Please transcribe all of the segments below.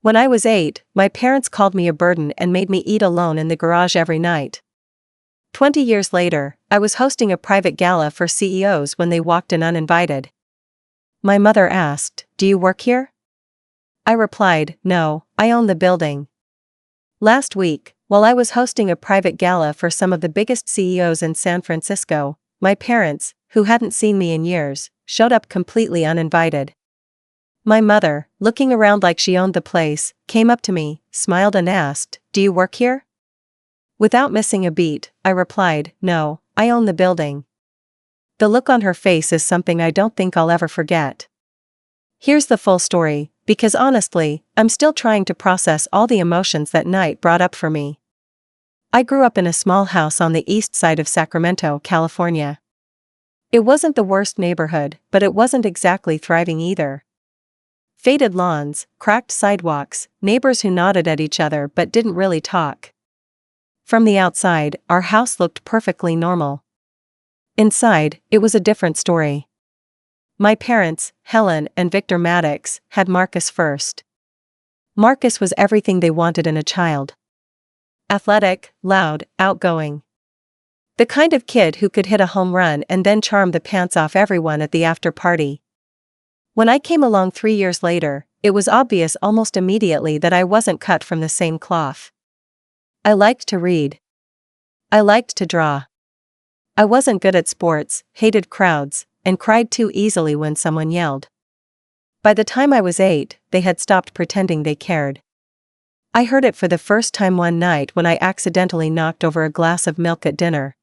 When I was 8, my parents called me a burden and made me eat alone in the garage every night. 20 years later, I was hosting a private gala for CEOs when they walked in uninvited. My mother asked, "Do you work here?" I replied, "No, I own the building." Last week, while I was hosting a private gala for some of the biggest CEOs in San Francisco, my parents, who hadn't seen me in years, showed up completely uninvited. My mother, looking around like she owned the place, came up to me, smiled and asked, "Do you work here?" Without missing a beat, I replied, "No, I own the building." The look on her face is something I don't think I'll ever forget. Here's the full story, because honestly, I'm still trying to process all the emotions that night brought up for me. I grew up in a small house on the east side of Sacramento, California. It wasn't the worst neighborhood, but it wasn't exactly thriving either. Faded lawns, cracked sidewalks, neighbors who nodded at each other but didn't really talk. From the outside, our house looked perfectly normal. Inside, it was a different story. My parents, Helen and Victor Maddox, had Marcus first. Marcus was everything they wanted in a child. Athletic, loud, outgoing. The kind of kid who could hit a home run and then charm the pants off everyone at the after party. When I came along 3 years later, it was obvious almost immediately that I wasn't cut from the same cloth. I liked to read. I liked to draw. I wasn't good at sports, hated crowds, and cried too easily when someone yelled. By the time I was 8, they had stopped pretending they cared. I heard it for the first time one night when I accidentally knocked over a glass of milk at dinner.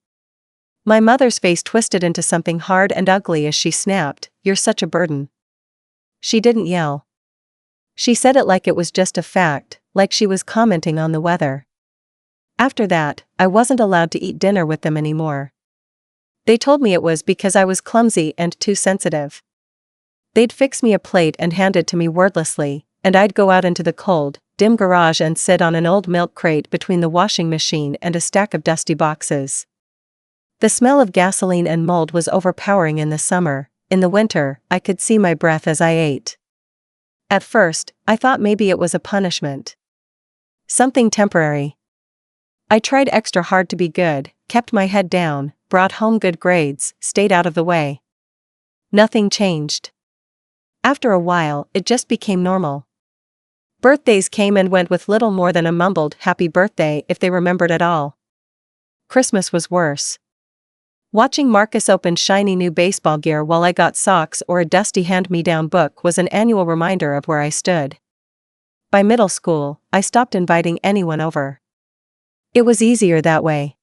My mother's face twisted into something hard and ugly as she snapped, "You're such a burden." She didn't yell. She said it like it was just a fact, like she was commenting on the weather. After that, I wasn't allowed to eat dinner with them anymore. They told me it was because I was clumsy and too sensitive. They'd fix me a plate and hand it to me wordlessly, and I'd go out into the cold, dim garage and sit on an old milk crate between the washing machine and a stack of dusty boxes. The smell of gasoline and mold was overpowering in the summer. In the winter, I could see my breath as I ate. At first, I thought maybe it was a punishment. Something temporary. I tried extra hard to be good, kept my head down, brought home good grades, stayed out of the way. Nothing changed. After a while, it just became normal. Birthdays came and went with little more than a mumbled "happy birthday" if they remembered at all. Christmas was worse. Watching Marcus open shiny new baseball gear while I got socks or a dusty hand-me-down book was an annual reminder of where I stood. By middle school, I stopped inviting anyone over. It was easier that way.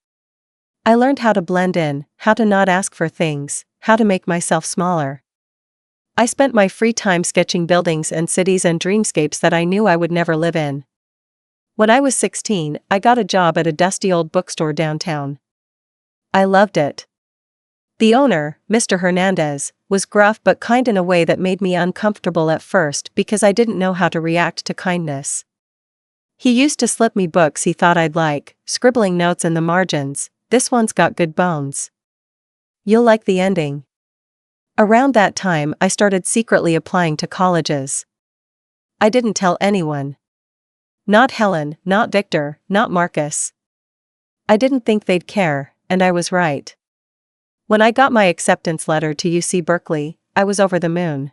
I learned how to blend in, how to not ask for things, how to make myself smaller. I spent my free time sketching buildings and cities and dreamscapes that I knew I would never live in. When I was 16, I got a job at a dusty old bookstore downtown. I loved it. The owner, Mr. Hernandez, was gruff but kind in a way that made me uncomfortable at first because I didn't know how to react to kindness. He used to slip me books he thought I'd like, scribbling notes in the margins, "This one's got good bones. You'll like the ending." Around that time I started secretly applying to colleges. I didn't tell anyone. Not Helen, not Victor, not Marcus. I didn't think they'd care, and I was right. When I got my acceptance letter to UC Berkeley, I was over the moon.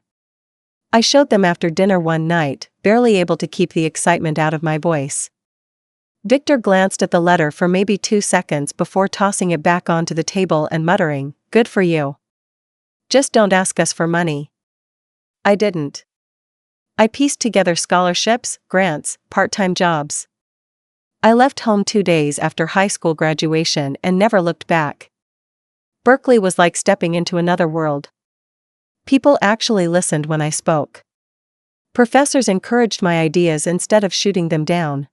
I showed them after dinner one night, barely able to keep the excitement out of my voice. Victor glanced at the letter for maybe 2 seconds before tossing it back onto the table and muttering, "Good for you. Just don't ask us for money." I didn't. I pieced together scholarships, grants, part-time jobs. I left home 2 days after high school graduation and never looked back. Berkeley was like stepping into another world. People actually listened when I spoke. Professors encouraged my ideas instead of shooting them down.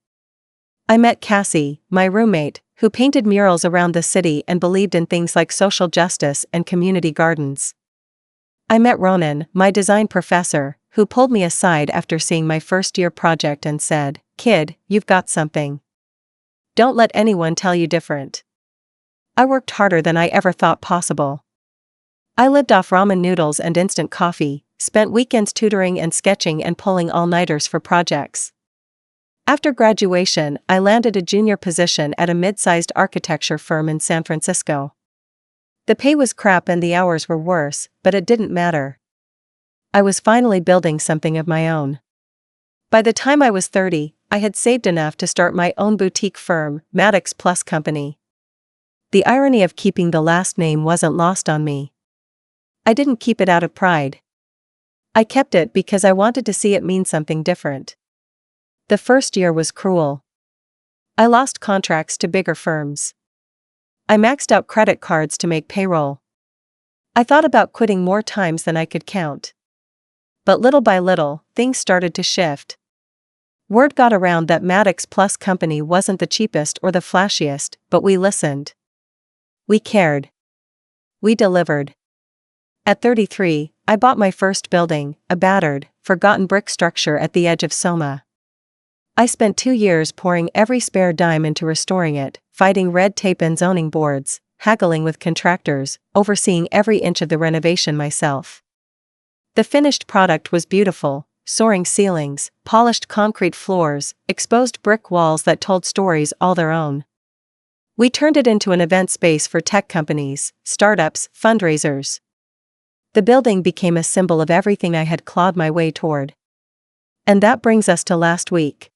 I met Cassie, my roommate, who painted murals around the city and believed in things like social justice and community gardens. I met Ronan, my design professor, who pulled me aside after seeing my first-year project and said, "Kid, you've got something. Don't let anyone tell you different." I worked harder than I ever thought possible. I lived off ramen noodles and instant coffee, spent weekends tutoring and sketching and pulling all-nighters for projects. After graduation, I landed a junior position at a mid-sized architecture firm in San Francisco. The pay was crap and the hours were worse, but it didn't matter. I was finally building something of my own. By the time I was 30, I had saved enough to start my own boutique firm, Maddox Plus Company. The irony of keeping the last name wasn't lost on me. I didn't keep it out of pride. I kept it because I wanted to see it mean something different. The first year was cruel. I lost contracts to bigger firms. I maxed out credit cards to make payroll. I thought about quitting more times than I could count. But little by little, things started to shift. Word got around that Maddox Plus Company wasn't the cheapest or the flashiest, but we listened. We cared. We delivered. At 33, I bought my first building, a battered, forgotten brick structure at the edge of Soma. I spent 2 years pouring every spare dime into restoring it, fighting red tape and zoning boards, haggling with contractors, overseeing every inch of the renovation myself. The finished product was beautiful: soaring ceilings, polished concrete floors, exposed brick walls that told stories all their own. We turned it into an event space for tech companies, startups, fundraisers. The building became a symbol of everything I had clawed my way toward. And that brings us to last week.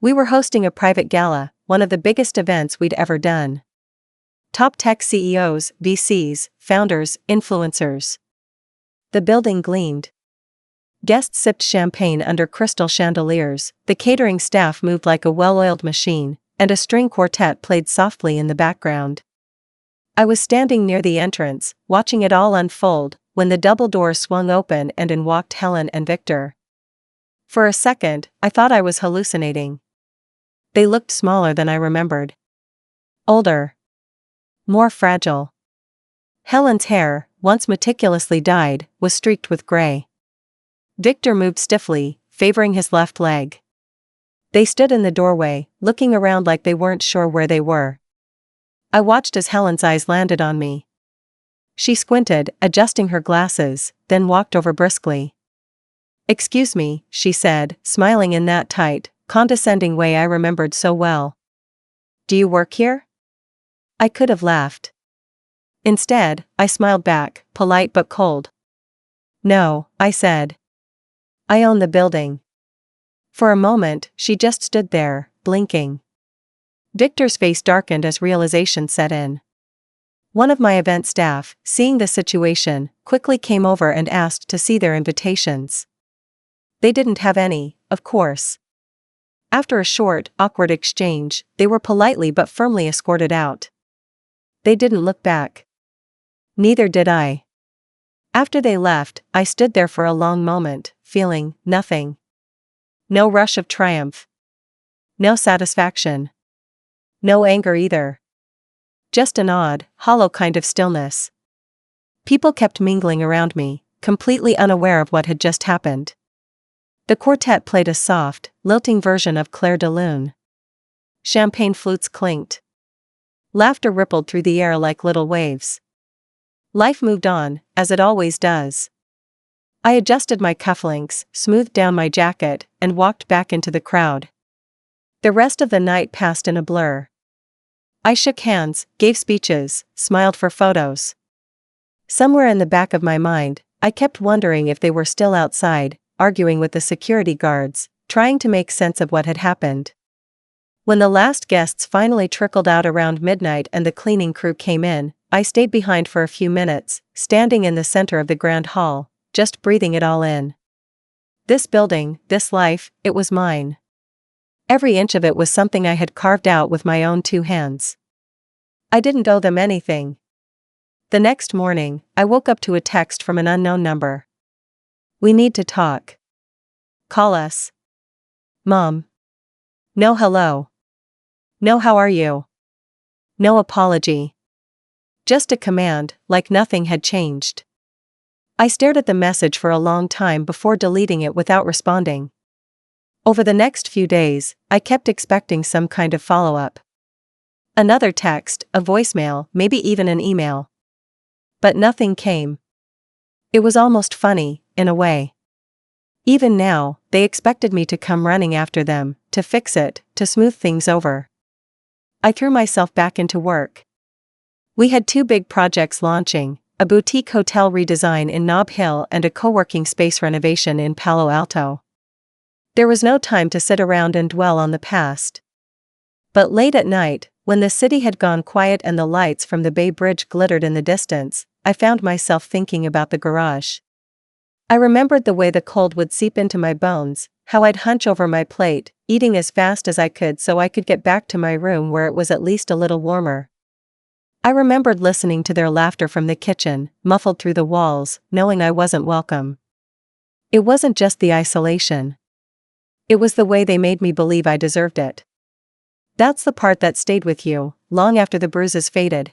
We were hosting a private gala, one of the biggest events we'd ever done. Top tech CEOs, VCs, founders, influencers. The building gleamed. Guests sipped champagne under crystal chandeliers, the catering staff moved like a well-oiled machine, and a string quartet played softly in the background. I was standing near the entrance, watching it all unfold, when the double doors swung open and in walked Helen and Victor. For a second, I thought I was hallucinating. They looked smaller than I remembered. Older. More fragile. Helen's hair, once meticulously dyed, was streaked with gray. Victor moved stiffly, favoring his left leg. They stood in the doorway, looking around like they weren't sure where they were. I watched as Helen's eyes landed on me. She squinted, adjusting her glasses, then walked over briskly. "Excuse me," she said, smiling in that tight, condescending way I remembered so well. "Do you work here?" I could have laughed. Instead, I smiled back, polite but cold. "No," I said. "I own the building." For a moment, she just stood there, blinking. Victor's face darkened as realization set in. One of my event staff, seeing the situation, quickly came over and asked to see their invitations. They didn't have any, of course. After a short, awkward exchange, they were politely but firmly escorted out. They didn't look back. Neither did I. After they left, I stood there for a long moment, feeling nothing. No rush of triumph. No satisfaction. No anger either. Just an odd, hollow kind of stillness. People kept mingling around me, completely unaware of what had just happened. The quartet played a soft, lilting version of Clair de Lune. Champagne flutes clinked. Laughter rippled through the air like little waves. Life moved on, as it always does. I adjusted my cufflinks, smoothed down my jacket, and walked back into the crowd. The rest of the night passed in a blur. I shook hands, gave speeches, smiled for photos. Somewhere in the back of my mind, I kept wondering if they were still outside, arguing with the security guards, trying to make sense of what had happened. When the last guests finally trickled out around midnight and the cleaning crew came in, I stayed behind for a few minutes, standing in the center of the grand hall, just breathing it all in. This building, this life, it was mine. Every inch of it was something I had carved out with my own 2 hands. I didn't owe them anything. The next morning, I woke up to a text from an unknown number. "We need to talk. Call us." Mom. No hello. No how are you. No apology. Just a command, like nothing had changed. I stared at the message for a long time before deleting it without responding. Over the next few days, I kept expecting some kind of follow-up. Another text, a voicemail, maybe even an email. But nothing came. It was almost funny, in a way. Even now, they expected me to come running after them, to fix it, to smooth things over. I threw myself back into work. We had 2 big projects launching, a boutique hotel redesign in Nob Hill and a co-working space renovation in Palo Alto. There was no time to sit around and dwell on the past. But late at night, when the city had gone quiet and the lights from the Bay Bridge glittered in the distance, I found myself thinking about the garage. I remembered the way the cold would seep into my bones, how I'd hunch over my plate, eating as fast as I could so I could get back to my room where it was at least a little warmer. I remembered listening to their laughter from the kitchen, muffled through the walls, knowing I wasn't welcome. It wasn't just the isolation. It was the way they made me believe I deserved it. That's the part that stayed with you, long after the bruises faded.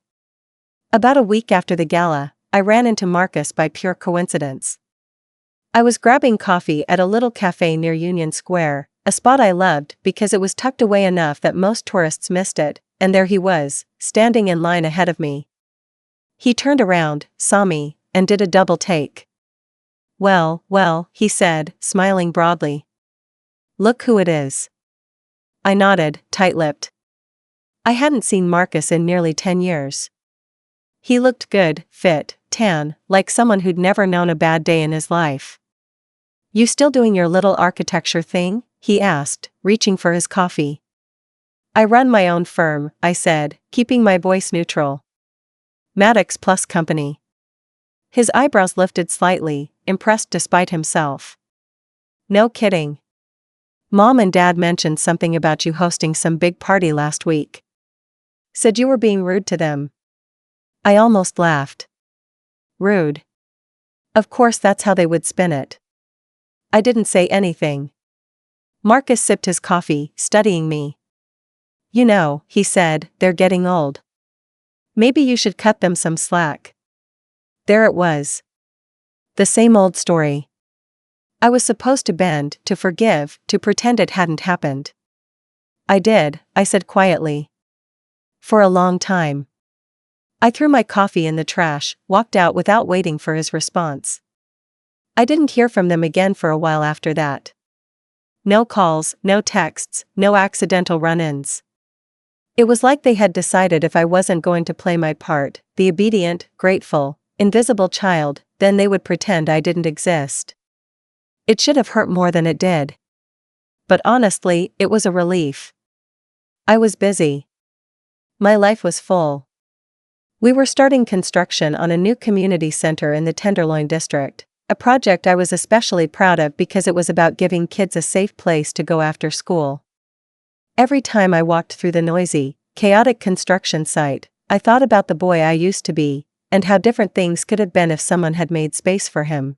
About a week after the gala, I ran into Marcus by pure coincidence. I was grabbing coffee at a little cafe near Union Square, a spot I loved because it was tucked away enough that most tourists missed it, and there he was, standing in line ahead of me. He turned around, saw me, and did a double take. Well, he said, smiling broadly. Look who it is. I nodded, tight-lipped. I hadn't seen Marcus in nearly 10 years. He looked good, fit, tan, like someone who'd never known a bad day in his life. You still doing your little architecture thing? He asked, reaching for his coffee. I run my own firm, I said, keeping my voice neutral. Maddox Plus Company. His eyebrows lifted slightly, impressed despite himself. No kidding. Mom and Dad mentioned something about you hosting some big party last week. Said you were being rude to them. I almost laughed. Rude. Of course that's how they would spin it. I didn't say anything. Marcus sipped his coffee, studying me. You know, he said, they're getting old. Maybe you should cut them some slack. There it was. The same old story. I was supposed to bend, to forgive, to pretend it hadn't happened. I did, I said quietly. For a long time. I threw my coffee in the trash, walked out without waiting for his response. I didn't hear from them again for a while after that. No calls, no texts, no accidental run-ins. It was like they had decided if I wasn't going to play my part, the obedient, grateful, invisible child, then they would pretend I didn't exist. It should have hurt more than it did. But honestly, it was a relief. I was busy. My life was full. We were starting construction on a new community center in the Tenderloin district, a project I was especially proud of because it was about giving kids a safe place to go after school. Every time I walked through the noisy, chaotic construction site, I thought about the boy I used to be, and how different things could have been if someone had made space for him.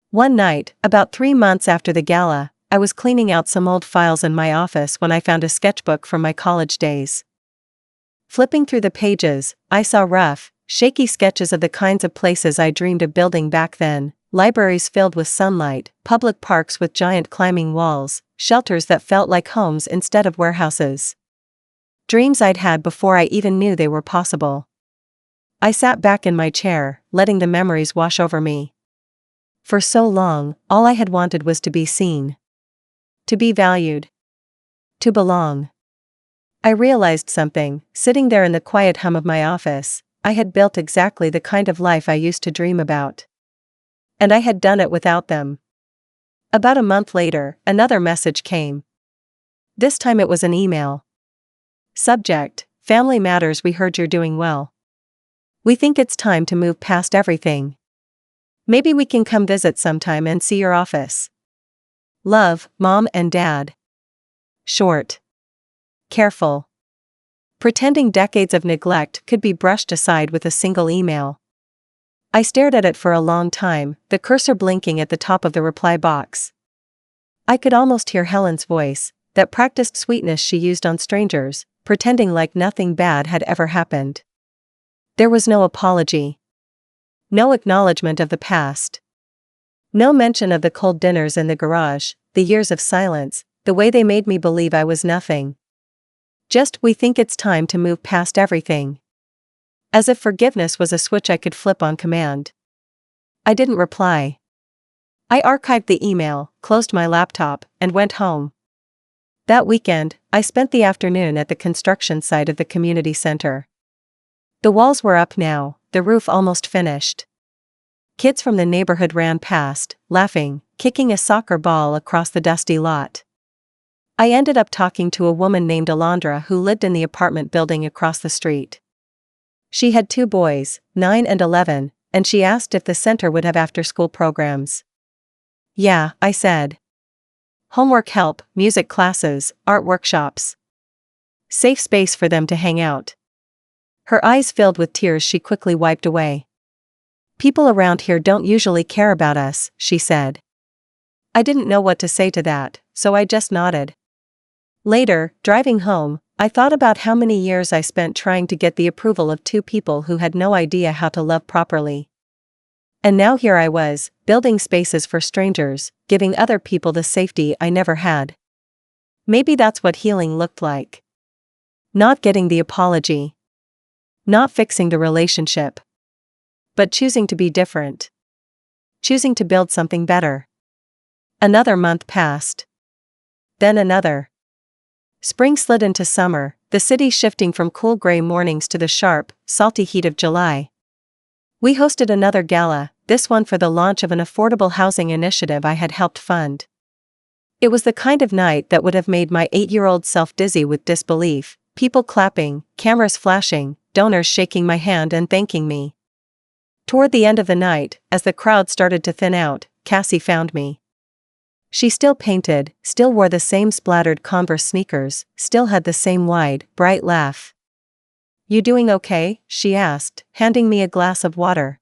One night, about 3 months after the gala, I was cleaning out some old files in my office when I found a sketchbook from my college days. Flipping through the pages, I saw rough, shaky sketches of the kinds of places I dreamed of building back then: libraries filled with sunlight, public parks with giant climbing walls, shelters that felt like homes instead of warehouses. Dreams I'd had before I even knew they were possible. I sat back in my chair, letting the memories wash over me. For so long, all I had wanted was to be seen. To be valued. To belong. I realized something, sitting there in the quiet hum of my office. I had built exactly the kind of life I used to dream about. And I had done it without them. About a month later, another message came. This time it was an email. Subject: Family Matters. We heard you're doing well. We think it's time to move past everything. Maybe we can come visit sometime and see your office. Love, Mom and Dad. Short. Careful. Pretending decades of neglect could be brushed aside with a single email. I stared at it for a long time, the cursor blinking at the top of the reply box. I could almost hear Helen's voice, that practiced sweetness she used on strangers, pretending like nothing bad had ever happened. There was no apology. No acknowledgement of the past. No mention of the cold dinners in the garage, the years of silence, the way they made me believe I was nothing. Just, we think it's time to move past everything. As if forgiveness was a switch I could flip on command. I didn't reply. I archived the email, closed my laptop, and went home. That weekend, I spent the afternoon at the construction site of the community center. The walls were up now, the roof almost finished. Kids from the neighborhood ran past, laughing, kicking a soccer ball across the dusty lot. I ended up talking to a woman named Alondra who lived in the apartment building across the street. She had 2 boys, 9 and 11, and she asked if the center would have after-school programs. Yeah, I said. Homework help, music classes, art workshops. Safe space for them to hang out. Her eyes filled with tears she quickly wiped away. People around here don't usually care about us, she said. I didn't know what to say to that, so I just nodded. Later, driving home, I thought about how many years I spent trying to get the approval of 2 people who had no idea how to love properly. And now here I was, building spaces for strangers, giving other people the safety I never had. Maybe that's what healing looked like. Not getting the apology. Not fixing the relationship. But choosing to be different. Choosing to build something better. Another month passed. Then another. Spring slid into summer, the city shifting from cool gray mornings to the sharp, salty heat of July. We hosted another gala, this one for the launch of an affordable housing initiative I had helped fund. It was the kind of night that would have made my 8-year-old self dizzy with disbelief, people clapping, cameras flashing, donors shaking my hand and thanking me. Toward the end of the night, as the crowd started to thin out, Cassie found me. She still painted, still wore the same splattered Converse sneakers, still had the same wide, bright laugh. You doing okay? She asked, handing me a glass of water.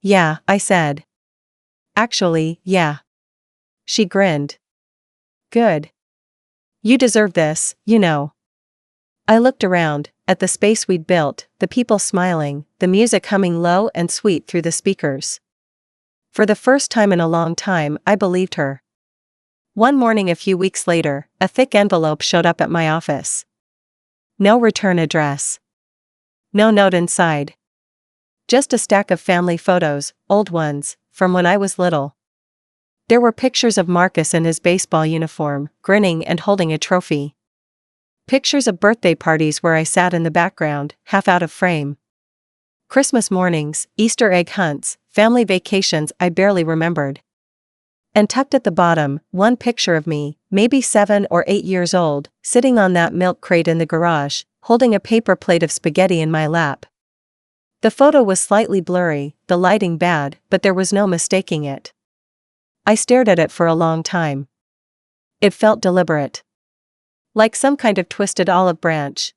Yeah, I said. Actually, yeah. She grinned. Good. You deserve this, you know. I looked around, at the space we'd built, the people smiling, the music humming low and sweet through the speakers. For the first time in a long time, I believed her. One morning a few weeks later, a thick envelope showed up at my office. No return address. No note inside. Just a stack of family photos, old ones, from when I was little. There were pictures of Marcus in his baseball uniform, grinning and holding a trophy. Pictures of birthday parties where I sat in the background, half out of frame. Christmas mornings, Easter egg hunts, family vacations I barely remembered. And tucked at the bottom, one picture of me, maybe 7 or 8 years old, sitting on that milk crate in the garage, holding a paper plate of spaghetti in my lap. The photo was slightly blurry, the lighting bad, but there was no mistaking it. I stared at it for a long time. It felt deliberate. Like some kind of twisted olive branch.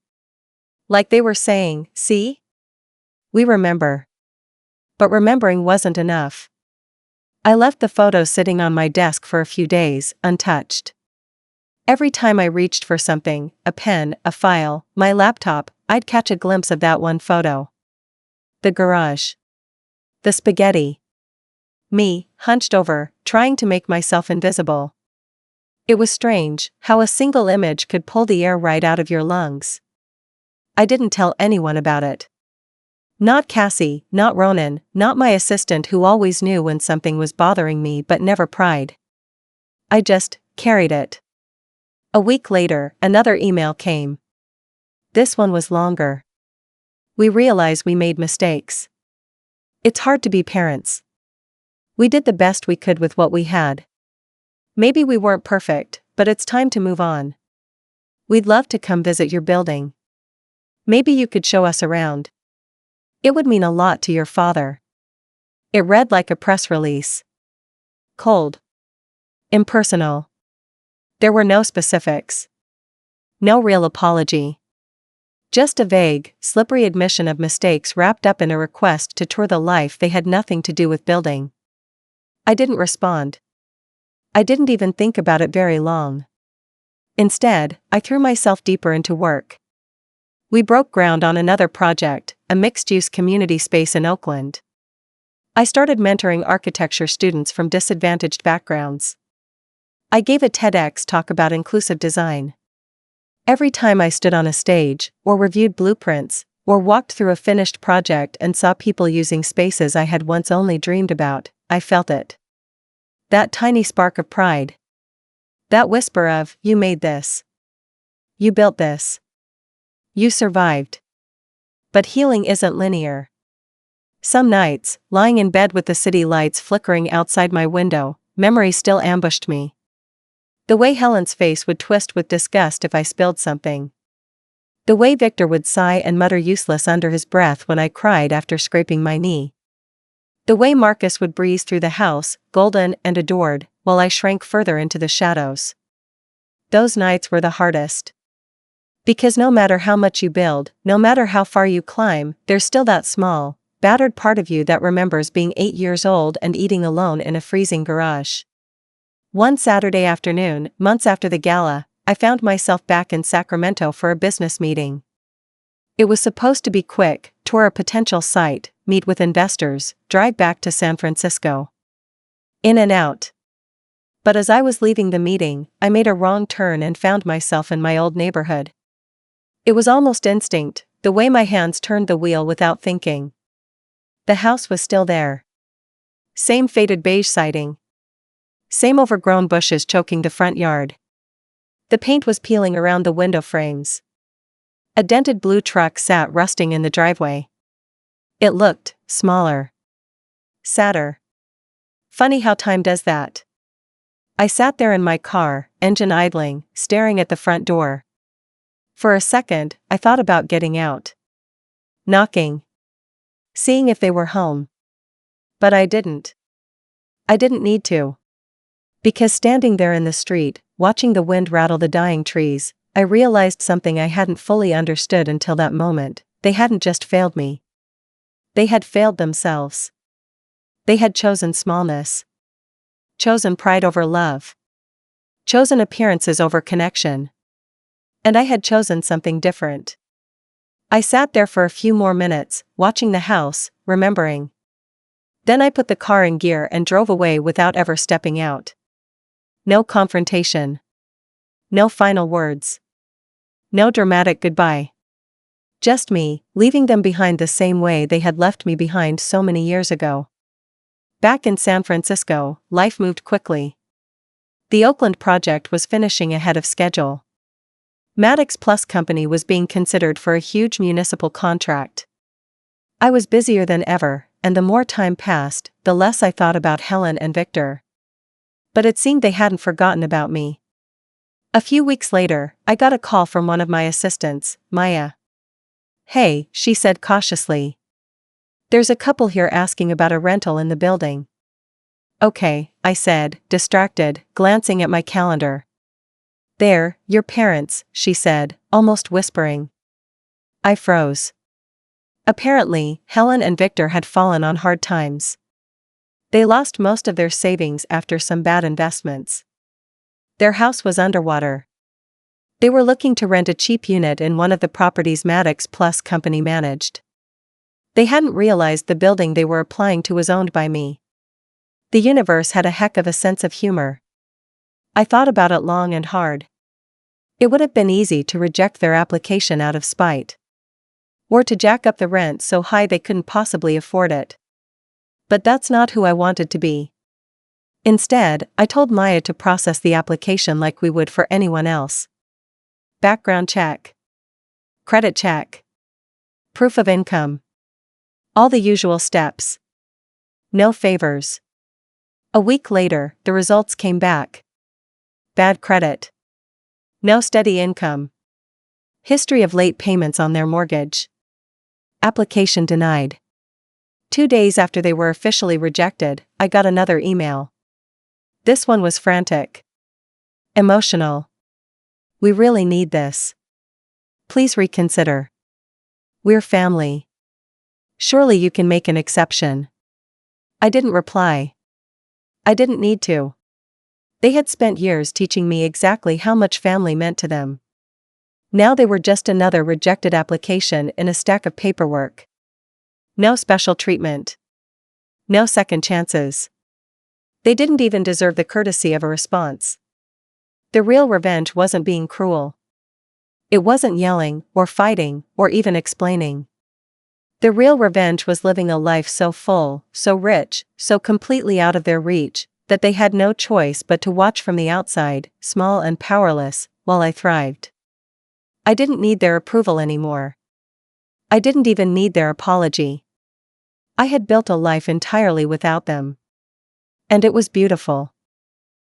Like they were saying, see? We remember. But remembering wasn't enough. I left the photo sitting on my desk for a few days, untouched. Every time I reached for something, a pen, a file, my laptop, I'd catch a glimpse of that one photo. The garage. The spaghetti. Me, hunched over, trying to make myself invisible. It was strange, how a single image could pull the air right out of your lungs. I didn't tell anyone about it. Not Cassie, not Ronan, not my assistant who always knew when something was bothering me but never pried. I just carried it. A week later, another email came. This one was longer. We realize we made mistakes. It's hard to be parents. We did the best we could with what we had. Maybe we weren't perfect, but it's time to move on. We'd love to come visit your building. Maybe you could show us around. It would mean a lot to your father. It read like a press release. Cold. Impersonal. There were no specifics. No real apology. Just a vague, slippery admission of mistakes wrapped up in a request to tour the life they had nothing to do with building. I didn't respond. I didn't even think about it very long. Instead, I threw myself deeper into work. We broke ground on another project, a mixed-use community space in Oakland. I started mentoring architecture students from disadvantaged backgrounds. I gave a TEDx talk about inclusive design. Every time I stood on a stage, or reviewed blueprints, or walked through a finished project and saw people using spaces I had once only dreamed about, I felt it. That tiny spark of pride. That whisper of, you made this. You built this. You survived. But healing isn't linear. Some nights, lying in bed with the city lights flickering outside my window, memory still ambushed me. The way Helen's face would twist with disgust if I spilled something. The way Victor would sigh and mutter useless under his breath when I cried after scraping my knee. The way Marcus would breeze through the house, golden and adored, while I shrank further into the shadows. Those nights were the hardest. Because no matter how much you build, no matter how far you climb, there's still that small, battered part of you that remembers being 8 years old and eating alone in a freezing garage. One Saturday afternoon, months after the gala, I found myself back in Sacramento for a business meeting. It was supposed to be quick: tour a potential site, meet with investors, drive back to San Francisco. In and out. But as I was leaving the meeting, I made a wrong turn and found myself in my old neighborhood. It was almost instinct, the way my hands turned the wheel without thinking. The house was still there. Same faded beige siding. Same overgrown bushes choking the front yard. The paint was peeling around the window frames. A dented blue truck sat rusting in the driveway. It looked smaller. Sadder. Funny how time does that. I sat there in my car, engine idling, staring at the front door. For a second, I thought about getting out. Knocking. Seeing if they were home. But I didn't. I didn't need to. Because standing there in the street, watching the wind rattle the dying trees, I realized something I hadn't fully understood until that moment: they hadn't just failed me. They had failed themselves. They had chosen smallness. Chosen pride over love. Chosen appearances over connection. And I had chosen something different. I sat there for a few more minutes, watching the house, remembering. Then I put the car in gear and drove away without ever stepping out. No confrontation. No final words. No dramatic goodbye. Just me, leaving them behind the same way they had left me behind so many years ago. Back in San Francisco, life moved quickly. The Oakland project was finishing ahead of schedule. Maddox Plus Company was being considered for a huge municipal contract. I was busier than ever, and the more time passed, the less I thought about Helen and Victor. But it seemed they hadn't forgotten about me. A few weeks later, I got a call from one of my assistants, Maya. "Hey," she said cautiously. "There's a couple here asking about a rental in the building." "Okay," I said, distracted, glancing at my calendar. "There, your parents," she said, almost whispering. I froze. Apparently, Helen and Victor had fallen on hard times. They lost most of their savings after some bad investments. Their house was underwater. They were looking to rent a cheap unit in one of the properties Maddox Plus Company managed. They hadn't realized the building they were applying to was owned by me. The universe had a heck of a sense of humor. I thought about it long and hard. It would have been easy to reject their application out of spite. Or to jack up the rent so high they couldn't possibly afford it. But that's not who I wanted to be. Instead, I told Maya to process the application like we would for anyone else. Background check. Credit check. Proof of income. All the usual steps. No favors. A week later, the results came back. Bad credit. No steady income. History of late payments on their mortgage. Application denied. 2 days after they were officially rejected, I got another email. This one was frantic. Emotional. "We really need this. Please reconsider. We're family. Surely you can make an exception." I didn't reply. I didn't need to. They had spent years teaching me exactly how much family meant to them. Now they were just another rejected application in a stack of paperwork. No special treatment. No second chances. They didn't even deserve the courtesy of a response. The real revenge wasn't being cruel. It wasn't yelling, or fighting, or even explaining. The real revenge was living a life so full, so rich, so completely out of their reach, That they had no choice but to watch from the outside, small and powerless, while I thrived. I didn't need their approval anymore. I didn't even need their apology. I had built a life entirely without them. And it was beautiful.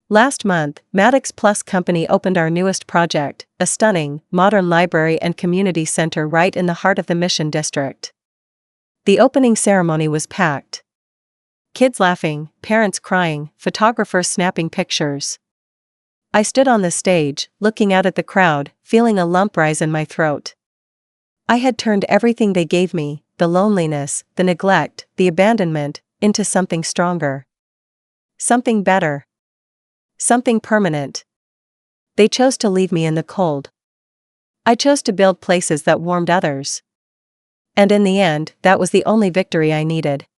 Last month, Maddox Plus Company opened our newest project, a stunning, modern library and community center right in the heart of the Mission District. The opening ceremony was packed. Kids laughing, parents crying, photographers snapping pictures. I stood on the stage, looking out at the crowd, feeling a lump rise in my throat. I had turned everything they gave me, the loneliness, the neglect, the abandonment, into something stronger. Something better. Something permanent. They chose to leave me in the cold. I chose to build places that warmed others. And in the end, that was the only victory I needed.